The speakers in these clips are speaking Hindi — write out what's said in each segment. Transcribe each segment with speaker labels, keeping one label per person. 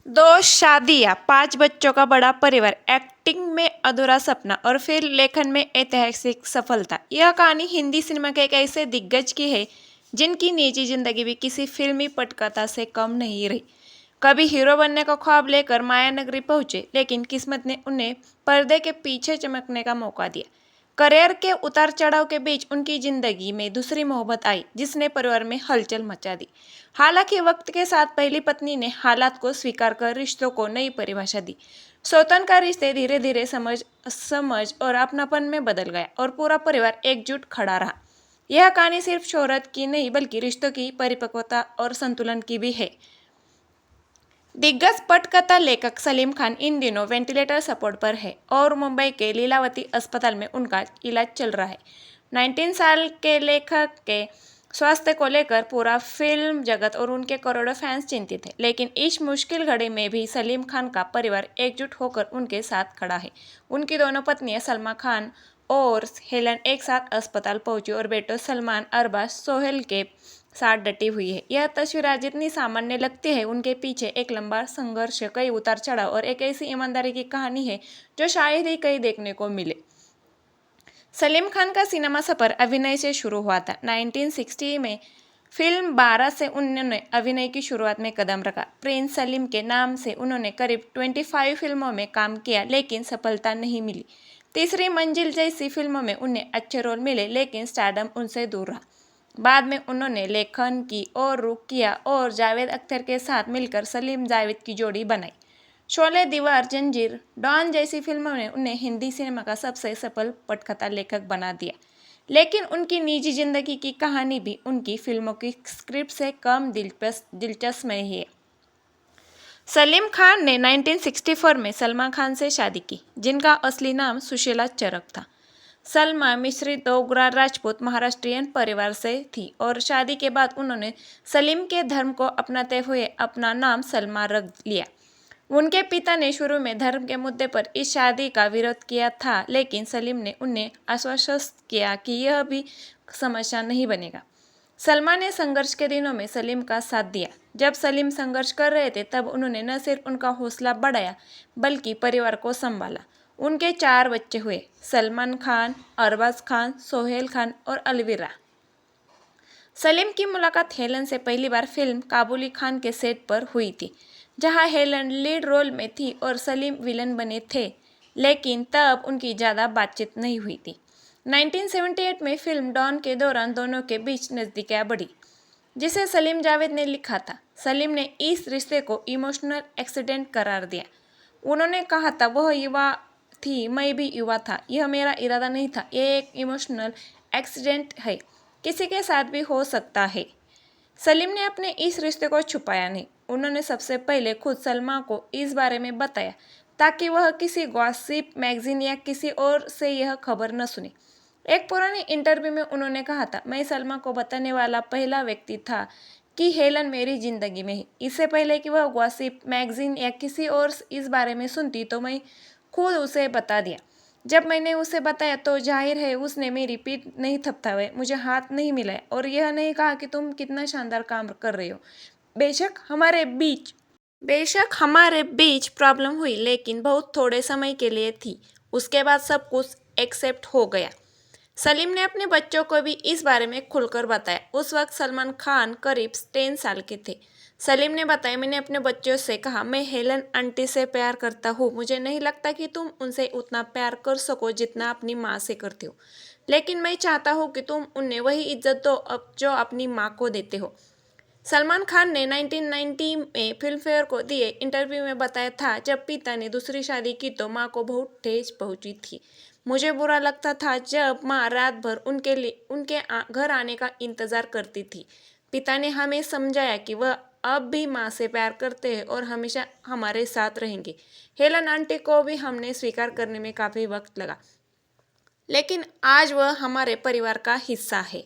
Speaker 1: दो शादियां, 5 बच्चों का बड़ा परिवार, एक्टिंग में अधूरा सपना और फिर लेखन में ऐतिहासिक सफलता। यह कहानी हिंदी सिनेमा के एक ऐसे दिग्गज की है जिनकी निजी जिंदगी भी किसी फिल्मी पटकथा से कम नहीं रही। कभी हीरो बनने का ख्वाब लेकर माया नगरी पहुंचे, लेकिन किस्मत ने उन्हें पर्दे के पीछे चमकने का मौका दिया। करियर के उतार चढ़ाव के बीच उनकी जिंदगी में दूसरी मोहब्बत आई जिसने परिवार में हलचल मचा दी। हालांकि वक्त के साथ पहली पत्नी ने हालात को स्वीकार कर रिश्तों को नई परिभाषा दी। सौतन का रिश्ते धीरे धीरे समझ समझ और अपनापन में बदल गया और पूरा परिवार एकजुट खड़ा रहा। यह कहानी सिर्फ शोहरत की नहीं बल्कि रिश्तों की परिपक्वता और संतुलन की भी है। दिग्गज पटकथा लेखक सलीम खान इन दिनों वेंटिलेटर सपोर्ट पर है और मुंबई के लीलावती अस्पताल में उनका इलाज चल रहा है। 19 साल के लेखक के स्वास्थ्य को लेकर पूरा फिल्म जगत और उनके करोड़ों फैंस चिंतित हैं, लेकिन इस मुश्किल घड़ी में भी सलीम खान का परिवार एकजुट होकर उनके साथ खड़ा है। उनकी दोनों पत्नियां सलमा खान और हेलन एक साथ अस्पताल पहुंची और बेटों सलमान, अरबाज, सोहेल के साथ डटी हुई है। यह तस्वीर आज जितनी सामान्य लगती है, उनके पीछे एक लंबा संघर्ष, कई उतार चढ़ाव और एक ऐसी ईमानदारी की कहानी है जो शायद ही कहीं देखने को मिले। सलीम खान का सिनेमा सफर अभिनय से शुरू हुआ था। 1960 में फिल्म 12 से उन्होंने अभिनय की शुरुआत में कदम रखा। प्रिंस सलीम के नाम से उन्होंने करीब 25 फिल्मों में काम किया, लेकिन सफलता नहीं मिली। तीसरी मंजिल जैसी फिल्मों में उन्हें अच्छे रोल मिले, लेकिन स्टारडम उनसे दूर रहा। बाद में उन्होंने लेखन की और रुख किया और जावेद अख्तर के साथ मिलकर सलीम जावेद की जोड़ी बनाई। शोले, दीवार, जंजीर, डॉन जैसी फिल्मों ने उन्हें हिंदी सिनेमा का सबसे सफल पटकथा लेखक बना दिया, लेकिन उनकी निजी जिंदगी की कहानी भी उनकी फिल्मों की स्क्रिप्ट से कम दिलचस्प नहीं है। सलीम खान ने 1964 में सलमा खान से शादी की, जिनका असली नाम सुशीला चरक था। सलमा मिश्रित डोगरा राजपूत महाराष्ट्रियन परिवार से थी और शादी के बाद उन्होंने सलीम के धर्म को अपनाते हुए अपना नाम सलमा रख लिया। उनके पिता ने शुरू में धर्म के मुद्दे पर इस शादी का विरोध किया था, लेकिन सलीम ने उन्हें आश्वस्त किया कि यह भी समस्या नहीं बनेगा। सलमा ने संघर्ष के दिनों में सलीम का साथ दिया। जब सलीम संघर्ष कर रहे थे तब उन्होंने न सिर्फ उनका हौसला बढ़ाया बल्कि परिवार को संभाला। उनके 4 बच्चे हुए, सलमान खान, अरबाज खान, सोहेल खान और अलविरा। सलीम की मुलाकात हेलन से पहली बार फिल्म काबुली खान के सेट पर हुई थी, जहां हेलन लीड रोल में थी और सलीम विलन बने थे, लेकिन तब उनकी ज़्यादा बातचीत नहीं हुई थी। 1978 में फिल्म डॉन के दौरान दोनों के बीच नज़दीकियां बढ़ी, जिसे सलीम जावेद ने लिखा था। सलीम ने इस रिश्ते को इमोशनल एक्सीडेंट करार दिया। उन्होंने कहा था, वह युवा थी, मैं भी युवा था, यह मेरा इरादा नहीं था, यह एक इमोशनल एक्सीडेंट है, किसी के साथ भी हो सकता है। सलीम ने अपने इस रिश्ते को छुपाया नहीं। उन्होंने सबसे पहले खुद सलमा को इस बारे में बताया ताकि वह किसी गॉसिप मैगजीन या किसी और से यह खबर न सुने। एक पुरानी इंटरव्यू में उन्होंने कहा था, मैं सलमा को बताने वाला पहला व्यक्ति था कि हेलन मेरी जिंदगी में है। इससे पहले कि वह गॉसिप मैगजीन या किसी और इस बारे में सुनती तो मैं खुद उसे बता दिया। जब मैंने उसे बताया तो जाहिर है उसने मेरी पीठ नहीं थपथाए, मुझे हाथ नहीं मिलाया और यह नहीं कहा कि तुम कितना शानदार काम कर रहे हो। बेशक हमारे बीच प्रॉब्लम हुई, लेकिन बहुत थोड़े समय के लिए थी। उसके बाद सब कुछ एक्सेप्ट हो गया। सलीम ने अपने बच्चों को भी इस बारे में खुलकर बताया। उस वक्त सलमान खान करीब 10 साल के थे। सलीम ने बताया, मैंने अपने बच्चों से कहा, मैं हेलन आंटी से प्यार करता हूँ। मुझे नहीं लगता कि तुम उनसे उतना प्यार कर सको जितना अपनी माँ से करते हो, लेकिन मैं चाहता हूँ कि तुम उन्हें वही इज्जत दो जो अपनी माँ को देते हो। सलमान खान ने 1990 में फिल्मफेयर को दिए इंटरव्यू में बताया था, जब पिता ने दूसरी शादी की तो माँ को बहुत ठेस पहुंची थी। मुझे बुरा लगता था जब माँ रात भर उनके घर आने का इंतजार करती थी। पिता ने हमें समझाया कि वह अब भी माँ से प्यार करते हैं और हमेशा हमारे साथ रहेंगे। हेलन आंटी को भी हमने स्वीकार करने में काफ़ी वक्त लगा, लेकिन आज वह हमारे परिवार का हिस्सा है।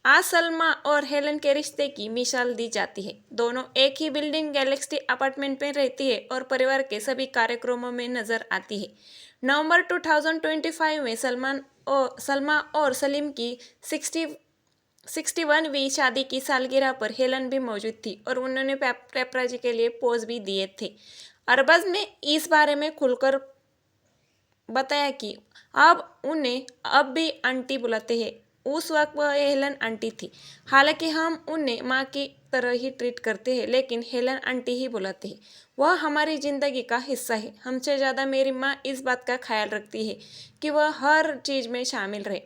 Speaker 1: आज सलमा और हेलन के रिश्ते की मिसाल दी जाती है। दोनों एक ही बिल्डिंग गैलेक्सी अपार्टमेंट में रहती है और परिवार के सभी कार्यक्रमों में नजर आती है। नवंबर 2025 में सलमा और सलीम की 61वीं शादी की सालगिरह पर हेलन भी मौजूद थी और उन्होंने पेपराजी के लिए पोज भी दिए थे। अरबाज ने इस बारे में खुलकर बताया कि अब उन्हें अब भी आंटी बुलाते हैं। उस वक्त वह हेलन आंटी थी। हालांकि हम उन्हें माँ की तरह ही ट्रीट करते हैं, लेकिन हेलन आंटी ही बुलाते हैं। वह हमारी ज़िंदगी का हिस्सा है। हमसे ज़्यादा मेरी माँ इस बात का ख्याल रखती है कि वह हर चीज़ में शामिल रहे।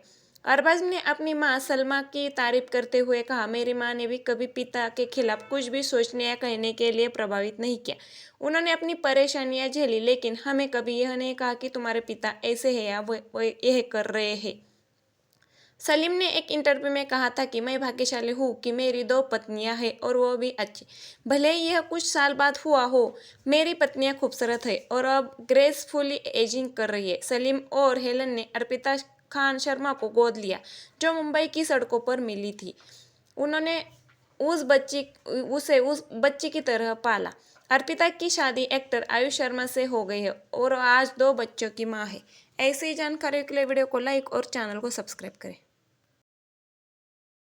Speaker 1: अरबाज ने अपनी माँ सलमा की तारीफ करते हुए कहा, मेरी माँ ने भी कभी पिता के खिलाफ कुछ भी सोचने या कहने के लिए प्रभावित नहीं किया। उन्होंने अपनी परेशानियां झेली, लेकिन हमें कभी यह नहीं कहा कि तुम्हारे पिता ऐसे हैं या वो यह कर रहे हैं। सलीम ने एक इंटरव्यू में कहा था कि मैं भाग्यशाली हूँ कि मेरी 2 पत्नियां हैं और वो भी अच्छी। भले ही यह कुछ साल बाद हुआ हो, मेरी पत्नियां खूबसूरत है और अब ग्रेसफुली एजिंग कर रही है। सलीम और हेलन ने अर्पिता खान शर्मा को गोद लिया, जो मुंबई की सड़कों पर मिली थी। उन्होंने उसे उस बच्ची की तरह पाला। अर्पिता की शादी एक्टर आयुष शर्मा से हो गई है और आज 2 बच्चों की माँ है। ऐसी जानकारी के लिए वीडियो को लाइक और चैनल को सब्सक्राइब करें।